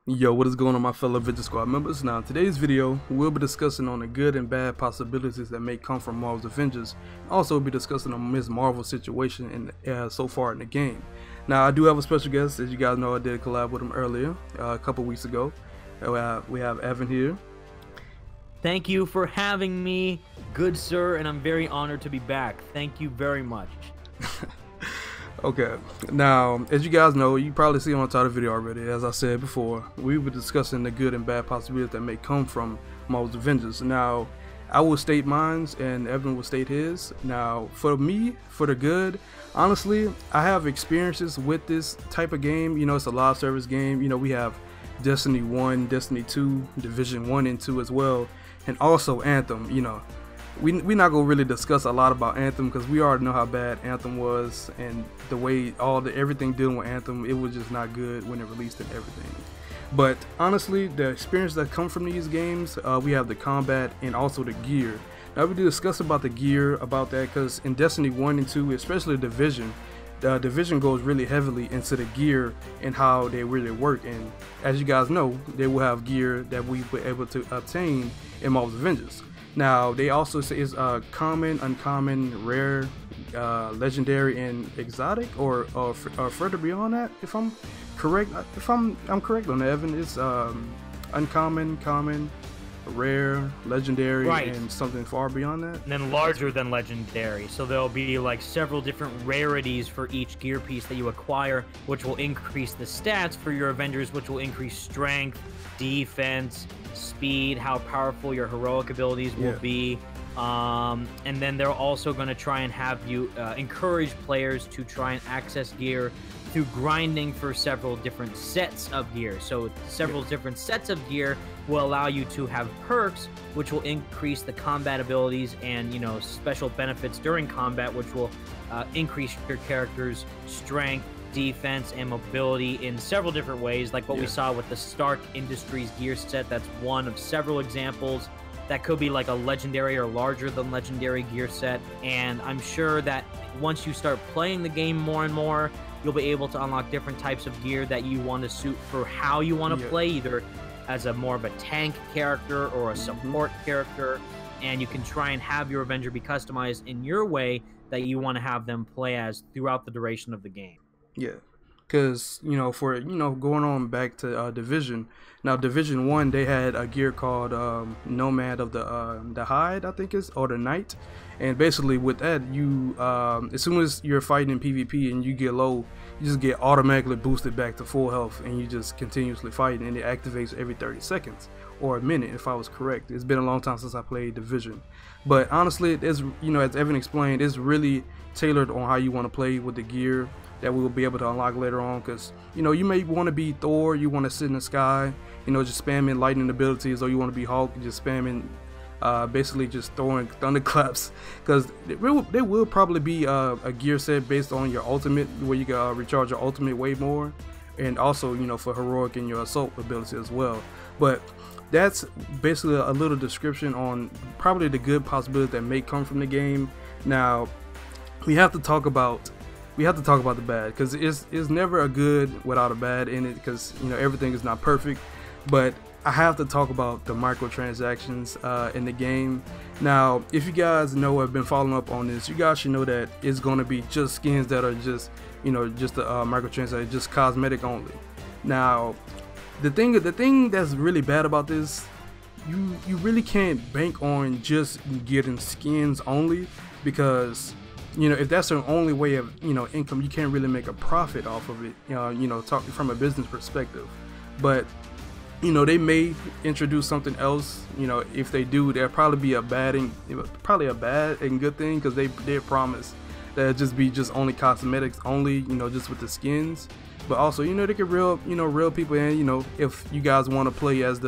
Yo, what is going on, my fellow Avengers Squad members? Now in today's video we'll be discussing on the good and bad possibilities that may come from Marvel's Avengers. Also we'll be discussing on Ms. Marvel situation so far in the game. Now I do have a special guest. As you guys know, I did a collab with him earlier, a couple weeks ago. We have Evan here. Thank you for having me, good sir, and I'm very honored to be back. Thank you very much. Okay, now as you guys know, you probably see on the title of the video already, as I said before, we were discussing the good and bad possibilities that may come from Marvel's Avengers. Now I will state mine and Evan will state his. Now for me, for the good, honestly, I have experiences with this type of game. You know, it's a live service game. You know, we have Destiny 1, Destiny 2, Division 1 and 2 as well, and also Anthem. You know, we're not gonna really discuss a lot about Anthem because we already know how bad Anthem was, and the way everything dealing with Anthem, it was just not good when it released and everything. But honestly, the experience that come from these games, we have the combat and also the gear. Now we discuss about the gear about that because in Destiny 1 and 2, especially Division, the Division goes really heavily into the gear and how they really work. And as you guys know, they will have gear that we were able to obtain in Marvel's Avengers. Now they also say it's common, uncommon, rare, legendary, and exotic, or further beyond that. If I'm correct, I'm correct on that, Evan. It's uncommon, common, rare, legendary, right, and something far beyond that. And then larger than legendary. So there'll be like several different rarities for each gear piece that you acquire, which will increase the stats for your Avengers, which will increase strength, defense, speed, how powerful your heroic abilities will be. And then they're also going to try and have you encourage players to try and access gear through grinding for several different sets of gear. So several different sets of gear will allow you to have perks, which will increase the combat abilities and, you know, special benefits during combat, which will increase your character's strength, defense, and mobility in several different ways, like what we saw with the Stark Industries gear set. That's one of several examples. That could be like a legendary or larger than legendary gear set. And I'm sure that once you start playing the game more and more, you'll be able to unlock different types of gear that you want to suit for how you want to play, either as a more of a tank character or a support character. And you can try and have your Avenger be customized in your way that you want to have them play as throughout the duration of the game. Yeah, because, you know, for, you know, going on back to Division. Now Division 1, they had a gear called Nomad of the Hide, I think is, or the Night. And basically with that, you as soon as you're fighting in PvP and you get low, you just get automatically boosted back to full health, and you just continuously fighting, and it activates every 30 seconds or a minute, if I was correct. It's been a long time since I played Division, but honestly, it's, you know, as Evan explained, it's really tailored on how you want to play with the gear that we will be able to unlock later on. Because, you know, you may want to be Thor, you want to sit in the sky, you know, just spamming lightning abilities, or you want to be Hulk, just spamming basically just throwing thunderclaps, because there will probably be a gear set based on your ultimate, where you can recharge your ultimate way more, and also, you know, for heroic and your assault ability as well. But that's basically a little description on probably the good possibilities that may come from the game. Now we have to talk about the bad, because it's never a good without a bad in it, because, you know, everything is not perfect. But I have to talk about the microtransactions in the game. Now, if you guys know, have been following up on this, you guys should know that it's going to be just skins that are just, you know, just the microtransaction, just cosmetic only. Now, the thing that's really bad about this, you really can't bank on just getting skins only, because, you know, if that's the only way of, you know, income, you can't really make a profit off of it, you know, talking from a business perspective. But, you know, they may introduce something else. You know, if they do, there'll probably be a bad and good thing, because they promise that it'll just be only cosmetics only, you know, just with the skins. But also, you know, they can reel people in. You know, if you guys want to play as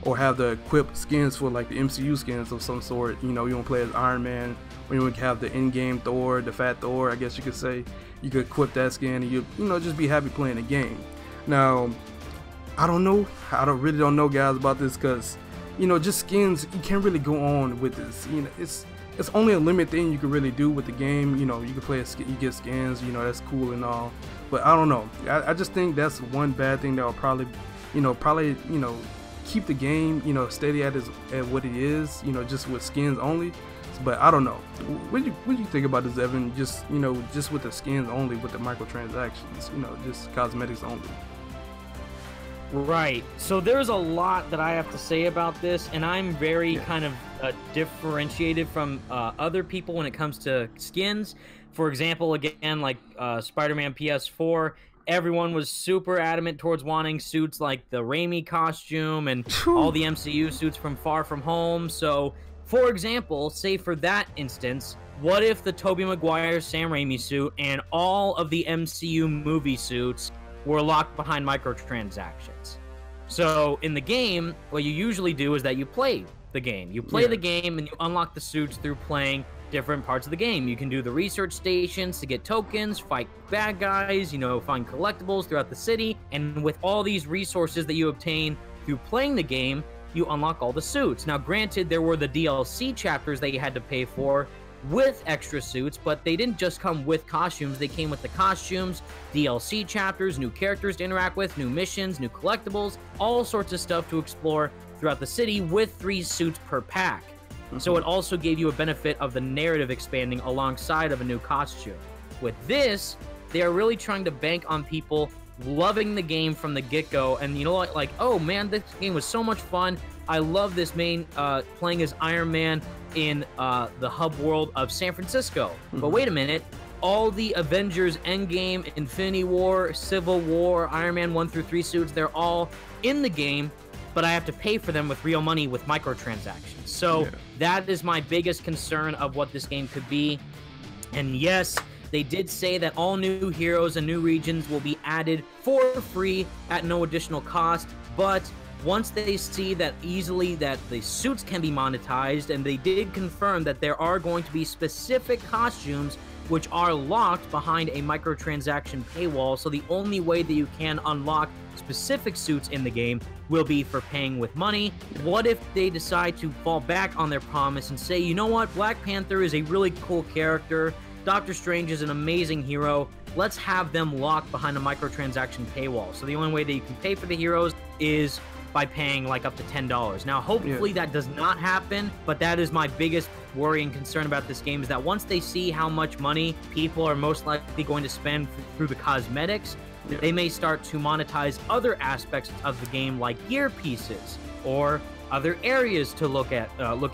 or have the equipped skins for like the MCU skins of some sort, you know, you want to play as Iron Man, or you want to have the in-game Thor, the fat Thor, I guess you could say, you could equip that skin, and you know, just be happy playing the game. Now, I really don't know, guys, about this, because, you know, just skins, you can't really go on with this. You know, it's only a limit thing you can really do with the game. You know, you can play you get skins, you know, that's cool and all, but I don't know. I just think that's one bad thing that will probably probably, keep the game, steady at what it is, just with skins only. But I don't know. What do you think about this, Evan? Just just with the skins only, with the microtransactions, just cosmetics only. Right. So there's a lot that I have to say about this, and I'm very kind of differentiated from other people when it comes to skins. For example, again, like Spider-Man PS4, everyone was super adamant towards wanting suits like the Raimi costume and all the MCU suits from Far From Home. So, for example, say for that instance, what if the Tobey Maguire Sam Raimi suit and all of the MCU movie suits were locked behind microtransactions? So in the game, what you usually do is that you play the game. You play the game and you unlock the suits through playing different parts of the game. You can do the research stations to get tokens, fight bad guys, find collectibles throughout the city. And with all these resources that you obtain through playing the game, you unlock all the suits. Now, granted, there were the DLC chapters that you had to pay for with extra suits, but they didn't just come with costumes. They came with the costumes, DLC chapters, new characters to interact with, new missions, new collectibles, all sorts of stuff to explore throughout the city with 3 suits per pack. So it also gave you a benefit of the narrative expanding alongside of a new costume. With this, they are really trying to bank on people loving the game from the get-go, and like, oh man, this game was so much fun. I love this main playing as Iron Man in the hub world of San Francisco. But wait a minute, all the Avengers, Endgame, Infinity War, Civil War, Iron Man 1 through 3 suits, they're all in the game, but I have to pay for them with real money with microtransactions. So that is my biggest concern of what this game could be. And yes, they did say that all new heroes and new regions will be added for free at no additional cost, but once they see that easily that the suits can be monetized, and they did confirm that there are going to be specific costumes which are locked behind a microtransaction paywall, so the only way that you can unlock specific suits in the game will be for paying with money. What if they decide to fall back on their promise and say, you know what, Black Panther is a really cool character, Doctor Strange is an amazing hero, let's have them locked behind a microtransaction paywall. So the only way that you can pay for the heroes is by paying like up to $10. Now, hopefully that does not happen, but that is my biggest worry and concern about this game, is that once they see how much money people are most likely going to spend through the cosmetics, they may start to monetize other aspects of the game, like gear pieces or other areas to look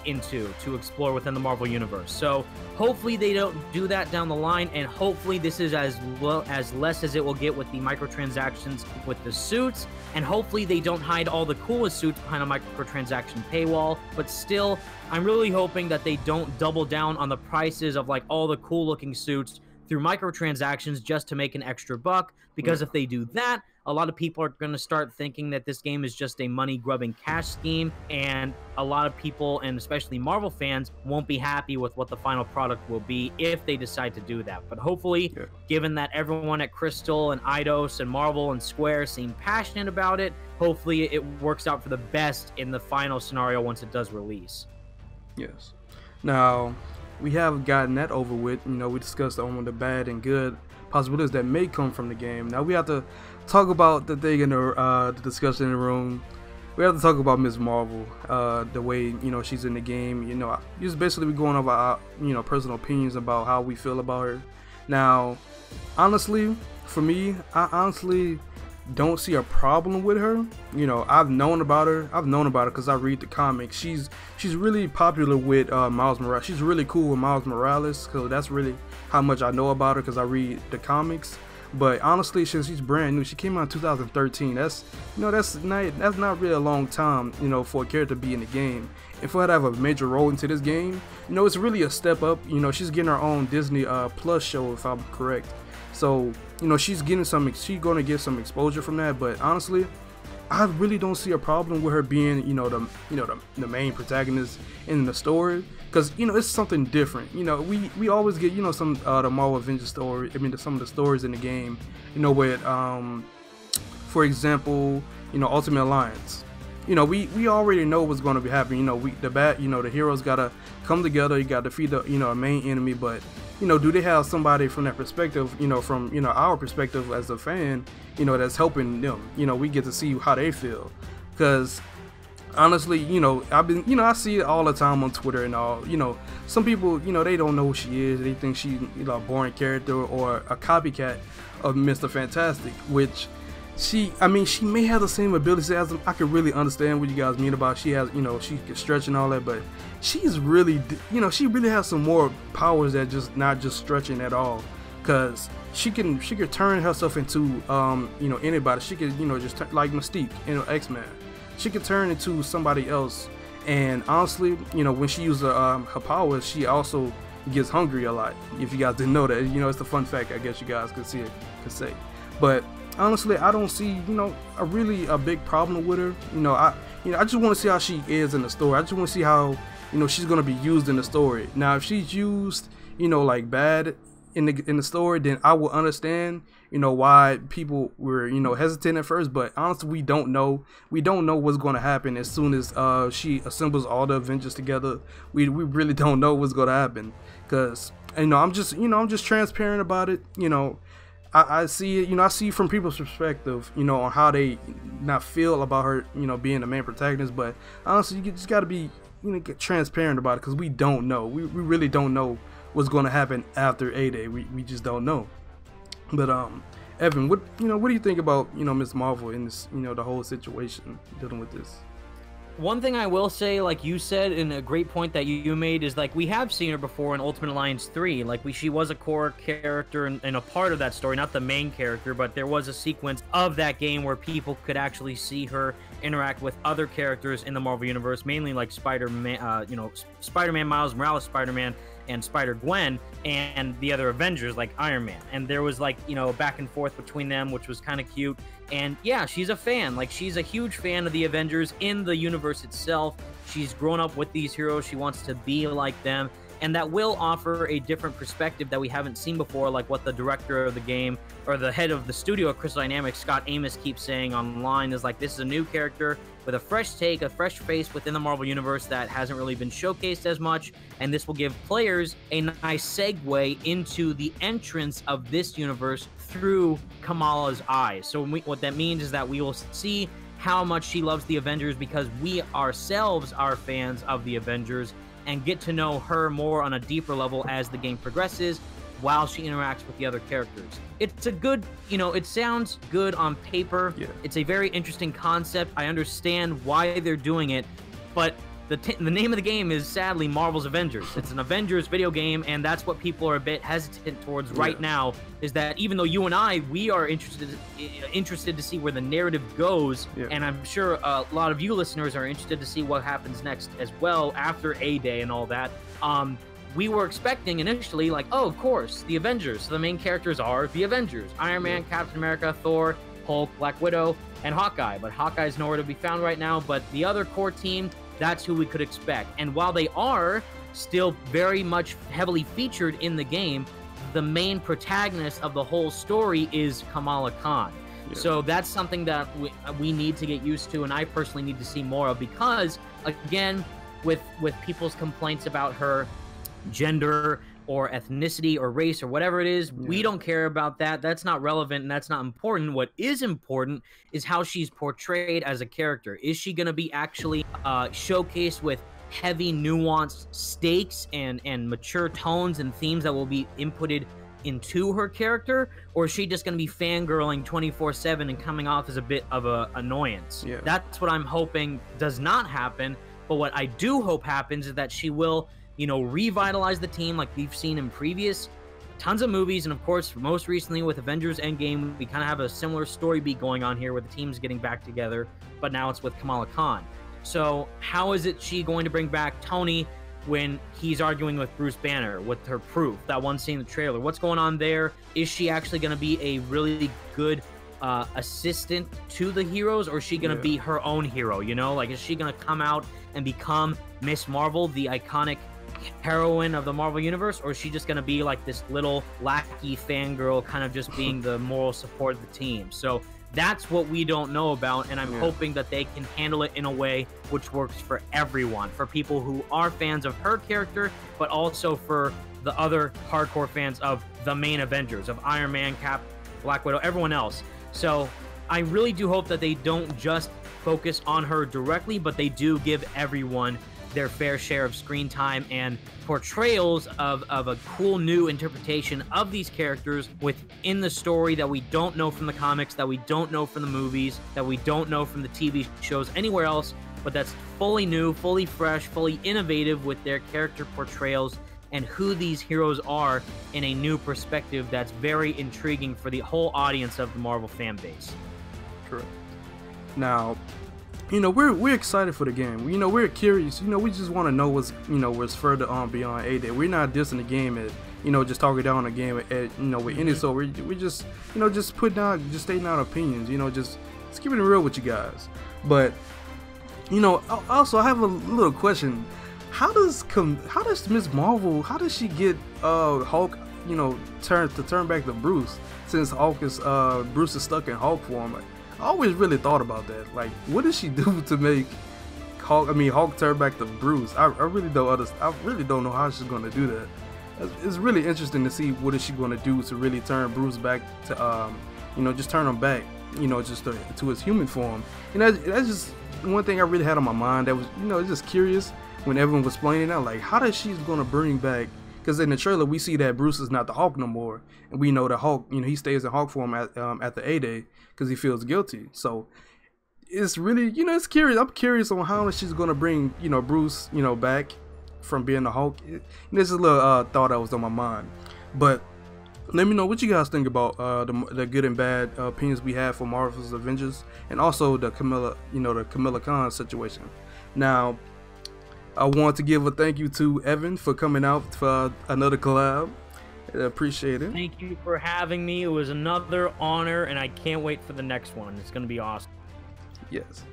into to explore within the Marvel universe. So hopefully they don't do that down the line, and hopefully this is as less as it will get with the microtransactions with the suits, and hopefully they don't hide all the coolest suits behind a microtransaction paywall. But still, I'm really hoping that they don't double down on the prices of like all the cool looking suits through microtransactions just to make an extra buck, because if they do that, a lot of people are going to start thinking that this game is just a money-grubbing cash scheme, and a lot of people, and especially Marvel fans, won't be happy with what the final product will be if they decide to do that. But hopefully, given that everyone at Crystal and Eidos and Marvel and Square seem passionate about it, hopefully it works out for the best in the final scenario once it does release. Yes. Now, we have gotten that over with. We discussed on the bad and good possibilities that may come from the game. Now we have to talk about the thing in the discussion in the room. We have to talk about Ms. Marvel, the way she's in the game. Just basically going over our personal opinions about how we feel about her. Now, honestly, for me, I honestly don't see a problem with her. I've known about her because I read the comics. She's really popular with Miles Morales. She's really cool with Miles Morales, so that's really how much I know about her, because I read the comics. But honestly, since she's brand new, she came out in 2013. That's not really a long time, for a character to be in the game. And for her to have a major role into this game, it's really a step up. She's getting her own Disney Plus show, if I'm correct. So she's going to get some exposure from that. But honestly, I really don't see a problem with her being the main protagonist in the story, because it's something different. We always get some the Marvel Avengers story. Some of the stories in the game, with for example Ultimate Alliance. we already know what's going to be happening. The heroes gotta come together. You got to defeat the a main enemy, but do they have somebody from that perspective? From our perspective as a fan, that's helping them. We get to see how they feel, because honestly, I see it all the time on Twitter and all. Some people, they don't know who she is. They think she's a boring character or a copycat of Mr. Fantastic, which she may have the same abilities as him. I can really understand what you guys mean about she has, she can stretch and all that, but she's really, she really has some more powers that just not just stretching at all, because she can turn herself into anybody. She could just like Mystique, X-Men. She could turn into somebody else. And honestly, when she uses her powers, she also gets hungry a lot. If you guys didn't know that, it's a fun fact. I guess you guys could say. But honestly, I don't see a big problem with her. I just want to see how she is in the story. I just want to see how she's gonna be used in the story. Now, if she's used like bad in the story, then I will understand why people were hesitant at first. But honestly, we don't know what's going to happen as soon as she assembles all the Avengers together. We really don't know what's going to happen, because I'm just transparent about it. I see it, I see from people's perspective, on how they not feel about her, being the main protagonist. But honestly, you just got to be get transparent about it, because we don't know. We really don't know what's going to happen after A-Day. We just don't know. But Evan, what do you think about Ms. Marvel in this, the whole situation dealing with this? One thing I will say, like you said, and a great point that you made, is like we have seen her before in Ultimate Alliance 3. Like she was a core character and a part of that story, not the main character, but there was a sequence of that game where people could actually see her interact with other characters in the Marvel Universe, mainly like Spider-Man, Spider-Man, Miles Morales, Spider-Man, and Spider-Gwen, and the other Avengers like Iron Man. And there was like, back and forth between them, which was kind of cute. And yeah, she's a fan. Like, she's a huge fan of the Avengers in the universe itself. She's grown up with these heroes. She wants to be like them. And that will offer a different perspective that we haven't seen before, like what the director of the game, or the head of the studio at Crystal Dynamics, Scott Amos, keeps saying online, is like, this is a new character with a fresh take, a fresh face within the Marvel Universe that hasn't really been showcased as much, and this will give players a nice segue into the entrance of this universe through Kamala's eyes. So what that means is that we will see how much she loves the Avengers, because we ourselves are fans of the Avengers, and get to know her more on a deeper level as the game progresses, while she interacts with the other characters. It's a good, it sounds good on paper. Yeah. It's a very interesting concept. I understand why they're doing it, but the name of the game is sadly Marvel's Avengers. It's an Avengers video game, and that's what people are a bit hesitant towards right now, is that even though you and I, we are interested to see where the narrative goes, and I'm sure a lot of you listeners are interested to see what happens next as well after A-Day and all that. We were expecting initially, like, oh, of course, the Avengers. So the main characters are the Avengers: Iron Man, Captain America, Thor, Hulk, Black Widow, and Hawkeye. But Hawkeye's nowhere to be found right now. But the other core team, that's who we could expect. And while they are still very much heavily featured in the game, the main protagonist of the whole story is Kamala Khan. Yeah. So that's something that we need to get used to, and I personally need to see more of, because, again, with people's complaints about her gender or ethnicity or race or whatever it is, we don't care about that. That's not relevant, and that's not important. What is important is how she's portrayed as a character. Is she going to be actually showcased with heavy, nuanced stakes and mature tones and themes that will be inputted into her character, or is she just going to be fangirling 24/7 and coming off as a bit of a annoyance? That's what I'm hoping does not happen. But what I do hope happens is that she will, revitalize the team like we've seen in previous tons of movies. And of course, most recently with Avengers Endgame, we kind of have a similar story beat going on here, where the team's getting back together, but now it's with Kamala Khan. So how is she going to bring back Tony when he's arguing with Bruce Banner with her proof, that one scene in the trailer? What's going on there? Is she actually going to be a really good assistant to the heroes, or is she going to be her own hero? Like, is she going to come out and become Ms. Marvel, the iconic heroine of the Marvel Universe, or is she just going to be like this little lackey fangirl, kind of just being the moral support of the team? So That's what we don't know about, and I'm Yeah. hoping that they can handle it in a way which works for everyone, for people who are fans of her character, but also for the other hardcore fans of the main Avengers, of Iron Man, Cap, Black Widow, everyone else. So I really do hope that they don't just focus on her directly, but they do give everyone their fair share of screen time and portrayals of a cool new interpretation of these characters within the story that we don't know from the comics, that we don't know from the movies, that we don't know from the TV shows anywhere else, but that's fully new, fully fresh, fully innovative with their character portrayals and who these heroes are in a new perspective that's very intriguing for the whole audience of the Marvel fan base. Correct. Now, we're excited for the game. We're curious. We just want to know what's further on beyond A-Day. We're not dissing the game at just talking down the game at with any. So we just just putting out, just stating out opinions. Just keeping it real with you guys. But also I have a little question. How does Ms. Marvel, how does she get Hulk turn back to Bruce, since Bruce is stuck in Hulk form? I always really thought about that. Like, what does she do to make Hulk turn back to Bruce? I really don't know how she's gonna do that. It's really interesting to see what is she gonna do to really turn Bruce back to just turn him back just to his human form. And that's just one thing I really had on my mind. That was it's just curious when everyone was explaining out, like, how does she's gonna bring back? Because in the trailer we see that Bruce is not the Hulk no more, and we know the Hulk, he stays in Hulk form at the A-Day because he feels guilty. So it's really, it's curious. I'm curious on how she's gonna bring, Bruce, back from being the Hulk. This is a little thought that was on my mind. But let me know what you guys think about the good and bad opinions we have for Marvel's Avengers, and also the Kamala Khan situation. Now, I want to give a thank you to Evan for coming out for another collab. I appreciate it. Thank you for having me. It was another honor, and I can't wait for the next one. It's going to be awesome. Yes.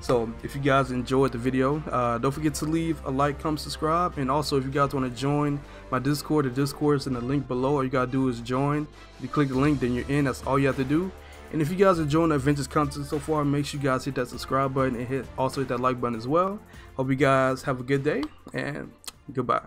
So if you guys enjoyed the video, don't forget to leave a like, comment, subscribe, and also if you guys want to join my Discord, the Discord is in the link below. All you gotta do is join. If you click the link, then you're in. That's all you have to do. And if you guys are enjoying the Avengers content so far, make sure you guys hit that subscribe button and also hit that like button as well. Hope you guys have a good day, and goodbye.